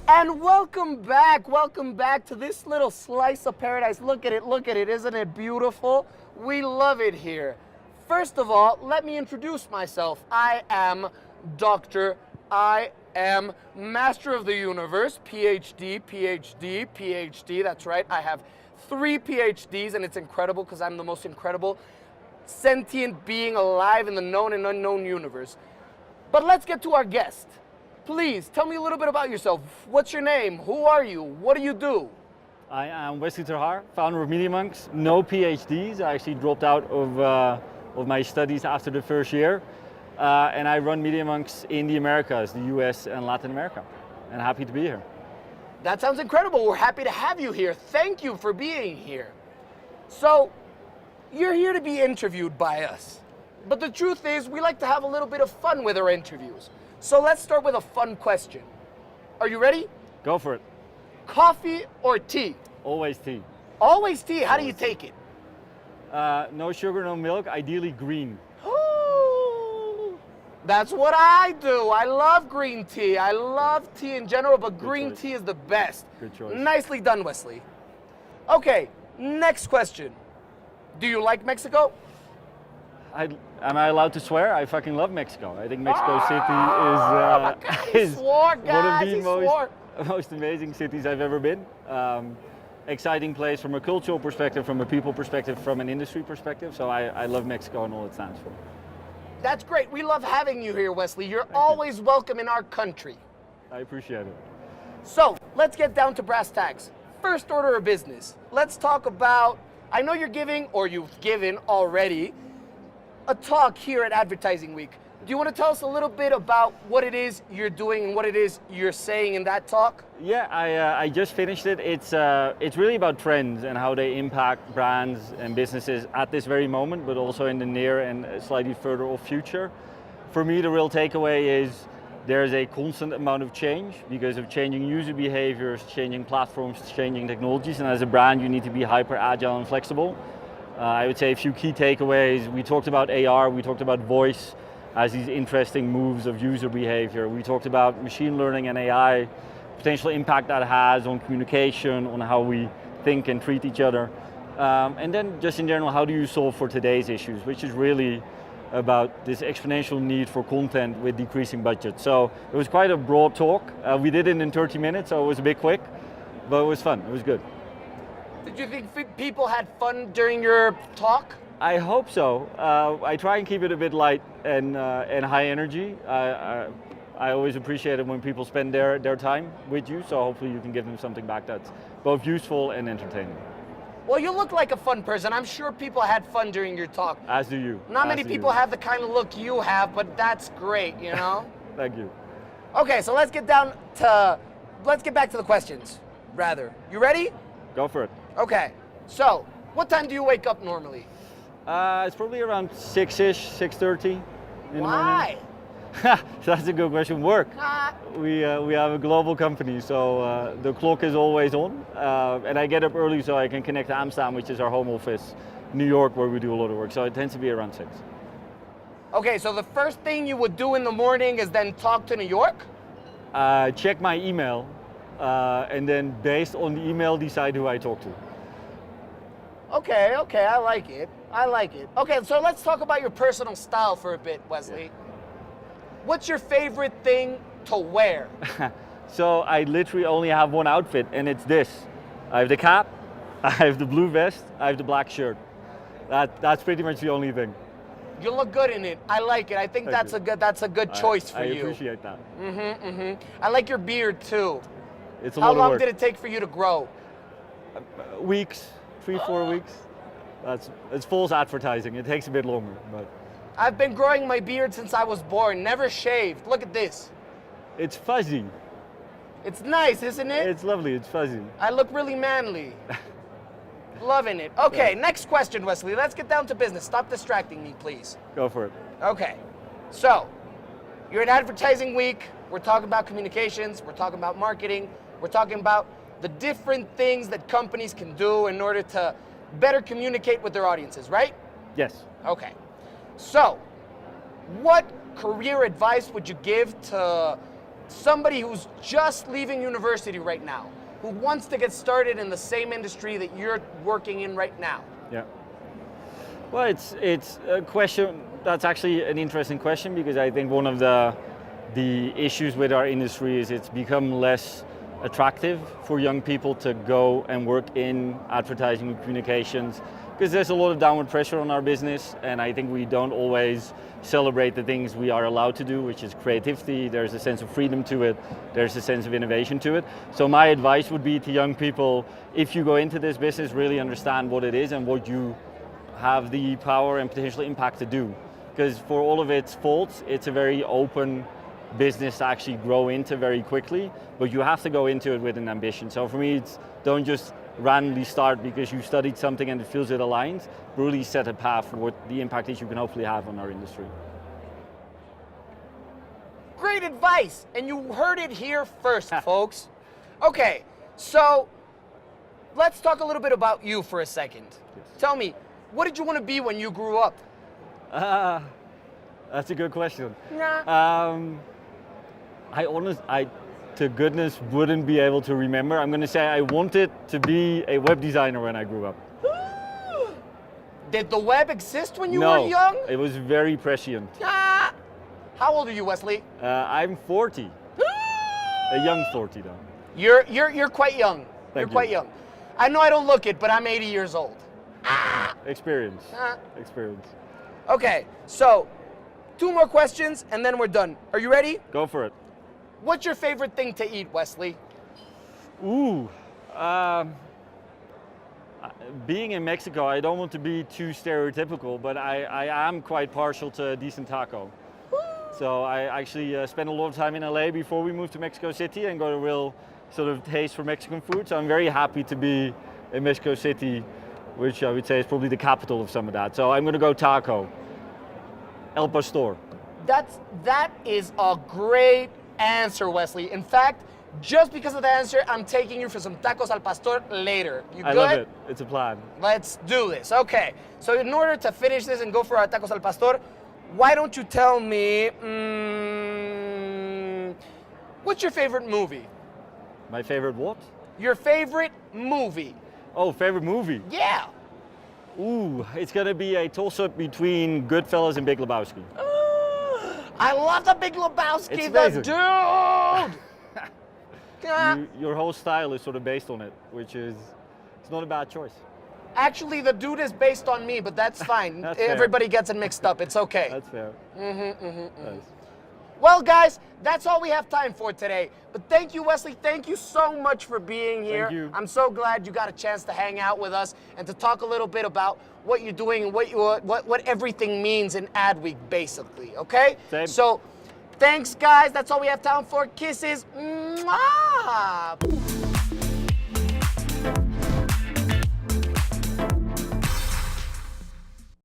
And welcome back to this little slice of paradise. Look at it, isn't it beautiful? We love it here. First of all, let me introduce myself. I am Doctor, I am Master of the Universe, PhD, PhD, PhD, that's right. I have 3 PhDs and it's incredible because I'm the most incredible sentient being alive in the known and unknown universe. But let's get to our guest. Please, tell me a little bit about yourself. What's your name? Who are you? What do you do? I am WESLEY TER HAAR, founder of MediaMonks. No PhDs. I actually dropped out of my studies after the first year. And I run MediaMonks in the Americas, the US and Latin America. And happy to be here. That sounds incredible. We're happy to have you here. Thank you for being here. So, you're here to be interviewed by us. But the truth is, we like to have a little bit of fun with our interviews. So let's start with a fun question. Are you ready? Go for it. Coffee or tea? Always tea. Always tea. How do you take it? No sugar, no milk, ideally green. That's what I do. I love green tea. I love tea in general, but green tea is the best. Good choice. Nicely done, Wesley. Okay, next question. Do you like Mexico? Am I allowed to swear? I fucking love Mexico. I think Mexico City is swore, one of guys, the most amazing cities I've ever been. Exciting place from a cultural perspective, from a people perspective, from an industry perspective. So I love Mexico and all it stands for. That's great. We love having you here, Wesley. You're always welcome in our country. I appreciate it. So let's get down to brass tacks. First order of business. Let's talk about, I know you're giving, or you've given already, a talk here at Advertising Week. Do you want to tell us a little bit about what it is you're doing and what it is you're saying in that talk? Yeah, I just finished it. It's really about trends and how they impact brands and businesses at this very moment, but also in the near and slightly further off future. For me, the real takeaway is there's a constant amount of change because of changing user behaviors, changing platforms, changing technologies, and as a brand, you need to be hyper agile and flexible. I would say a few key takeaways. We talked about AR, we talked about voice as these interesting moves of user behavior. We talked about machine learning and AI, potential impact that has on communication, on how we think and treat each other. And then just in general, how do you solve for today's issues, which is really about this exponential need for content with decreasing budget. So it was quite a broad talk. We did it in 30 minutes, so it was a bit quick, but it was fun, it was good. Did you think people had fun during your talk? I hope so. I try and keep it a bit light and high energy. I always appreciate it when people spend their time with you, so hopefully you can give them something back that's both useful and entertaining. Well, you look like a fun person. I'm sure people had fun during your talk. As do you. Not many people have the kind of look you have, but that's great, you know? Thank you. Okay, so let's get back to the questions, rather. You ready? Go for it. Okay, so what time do you wake up normally? It's probably around 6-ish, 6:30 in the morning. Why? That's a good question. Work. We have a global company, so the clock is always on. And I get up early so I can connect to Amsterdam, which is our home office, New York, where we do a lot of work. So it tends to be around 6. Okay, so the first thing you would do in the morning is then talk to New York? Check my email, and then based on the email, decide who I talk to. Okay, I like it. Okay, so let's talk about your personal style for a bit, Wesley. Yeah. What's your favorite thing to wear? So I literally only have one outfit, and it's this. I have the cap, I have the blue vest, I have the black shirt. That's pretty much the only thing. You look good in it. I like it. I think that's a good choice for you. I appreciate that. I like your beard too. It's a lot of work. How long did it take for you to grow? Weeks, 3-4 weeks. It's false advertising. It takes a bit longer, but. I've been growing my beard since I was born, never shaved. Look at this. It's fuzzy. It's nice, isn't it? It's lovely, it's fuzzy. I look really manly. Loving it. Okay, next question, Wesley. Let's get down to business. Stop distracting me, please. Go for it. Okay, so you're at Advertising Week. We're talking about communications. We're talking about marketing. We're talking about the different things that companies can do in order to better communicate with their audiences, right? Yes. Okay. So, what career advice would you give to somebody who's just leaving university right now, who wants to get started in the same industry that you're working in right now? Yeah. Well, it's a question that's actually an interesting question, because I think one of the issues with our industry is it's become less attractive for young people to go and work in advertising and communications, because there's a lot of downward pressure on our business, and I think we don't always celebrate the things we are allowed to do, which is creativity. There's a sense of freedom to it, there's a sense of innovation to it. So my advice would be to young people, if you go into this business, really understand what it is and what you have the power and potential impact to do. Because for all of its faults, it's a very open business to actually grow into very quickly, but you have to go into it with an ambition. So for me, it's don't just randomly start because you studied something and it feels it aligns, but really set a path for what the impact is you can hopefully have on our industry. Great advice, and you heard it here first, folks. Okay, so let's talk a little bit about you for a second. Yes. Tell me, what did you want to be when you grew up? That's a good question. Nah. I to goodness wouldn't be able to remember. I'm going to say I wanted to be a web designer when I grew up. Did the web exist when you No, were young? it was very prescient. Ah. How old are you, Wesley? I'm 40. A young 40 though. You're quite young. Thank You're you. quite young. I know I don't look it, but I'm 80 years old. Experience. Ah. Experience. Okay, so 2 more questions and then we're done. Are you ready? Go for it. What's your favorite thing to eat, Wesley? Ooh. Being in Mexico, I don't want to be too stereotypical, but I am quite partial to a decent taco. So I actually spent a lot of time in LA before we moved to Mexico City and got a real sort of taste for Mexican food. So I'm very happy to be in Mexico City, which I would say is probably the capital of some of that. So I'm going to go taco. El Pastor. That is a great answer, Wesley. In fact, just because of the answer, I'm taking you for some tacos al pastor later. You good? I love it. It's a plan. Let's do this. Okay. So in order to finish this and go for our tacos al pastor, why don't you tell me, what's your favorite movie? My favorite what? Your favorite movie. Oh, favorite movie? Yeah. Ooh, it's going to be a toss-up between Goodfellas and Big Lebowski. I love the Big Lebowski, It's the amazing. dude. Your whole style is sort of based on it, which is, it's not a bad choice. Actually, the dude is based on me, but that's fine. That's fair. Everybody gets it mixed up. It's okay. That's fair. Nice. Well, guys, that's all we have time for today. But thank you, Wesley. Thank you so much for being here. Thank you. I'm so glad you got a chance to hang out with us and to talk a little bit about what you're doing and what everything means in Ad Week, basically. Okay? Same. So, thanks, guys. That's all we have time for. Kisses. Mwah!